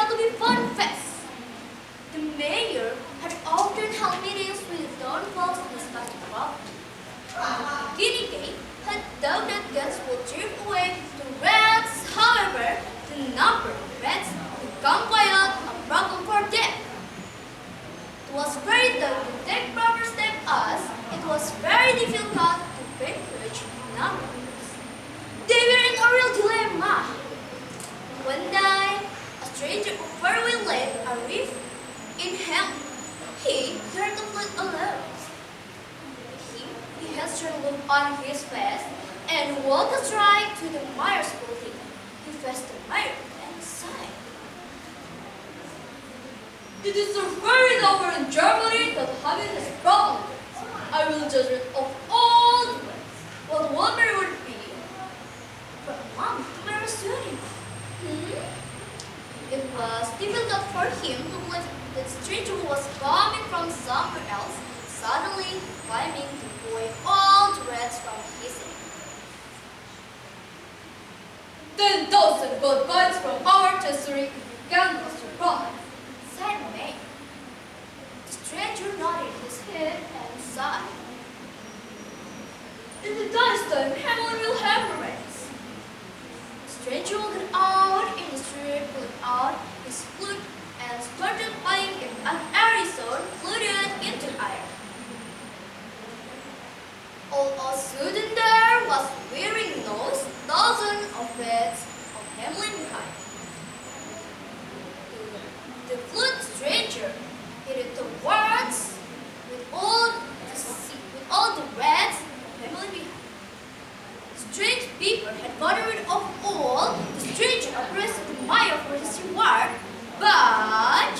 out to be fun fest. The mayor had often held meetings with the town folks to discuss the problem. The beginning day had thought that guests would drive away the rats. However, the number of rats had become quite a problem for them. It was very tough to take proper steps as it was very difficult to pick which numbers. They were in a real dilemma. One day, a stranger who very late arrived in him. He heard the flute alone. He had a look on his face and walked straight to the mayor's building. He faced the mayor and sighed. It is the very number in Germany that having this problem. I will judge it of all the ways. What wonder would it be? For a month, the mayor studied. It was difficult for him to believe that the stranger who was coming from somewhere else, suddenly climbing to away all the rats from his ear. 10,000 gold coins from our treasury can was your problem, said May. The stranger nodded his head and sighed. In the day's time, Hamlin will have a race. The stranger walked out in the street, pulled out his flute, and started playing it. An airy sword floated into the air. All of a sudden there was wearing nose, dozens of heads of Hamlin behind. The flute stranger hit it towards with all the rats of Hamlin behind. Strange people had gotten rid of all. The stranger appraised the mayor for his reward, but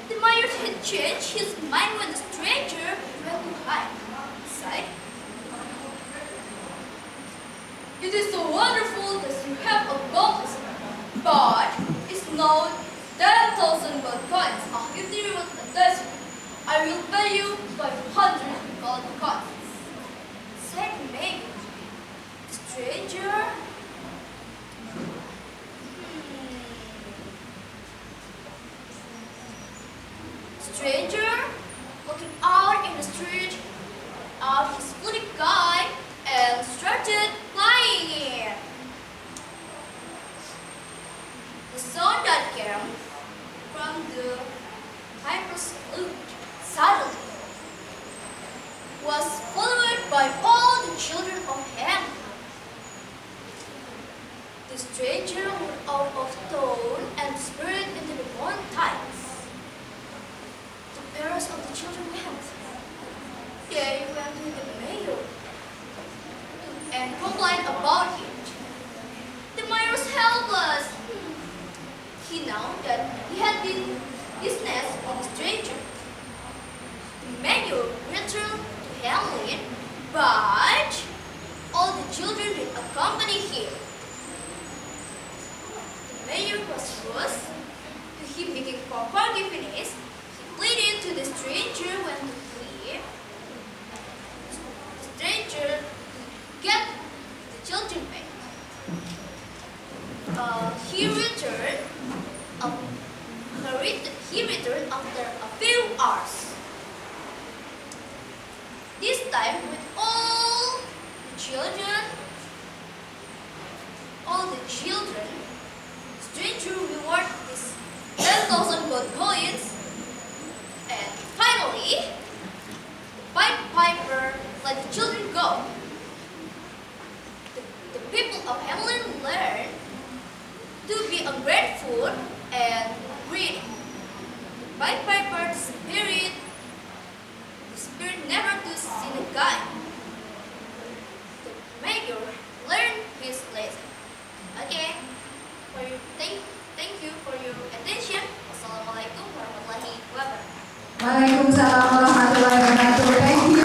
the mayor had changed his mind when the stranger went behind. He said, "It is so wonderful that you have accomplished it, but it's now 10,000 gold coins, a 50 a dozen. I will pay you 500 gold coins," said the mayor. The stranger looking out in the street, out his flute guy, and started playing it. The sound that came from the piper's flute suddenly was followed by all the children of Ham. The stranger went out of town and spread into the mountains. The parents of the children went. They went to the mayor and complained about it. The mayor was helpless. He knew that he had been business of the stranger. The mayor returned to Hamlin, but all the children did accompany him. The mayor was cross to him making for forgiveness. He pleaded to the stranger when to leave. The stranger get the children back. He returned after a few hours. This time with all the children, the stranger rewarded his 10,000 gold coins, and finally, the Pied Piper let the children go. The people of Hamlin learned to be ungrateful and greedy. The Pied Piper, the spirit never to sin again. The mayor learned his lesson. Okay, thank you for your attention. Wassalamualaikum warahmatullahi wabarakatuh. Waalaikumsalam warahmatullahi wabarakatuh. Thank you.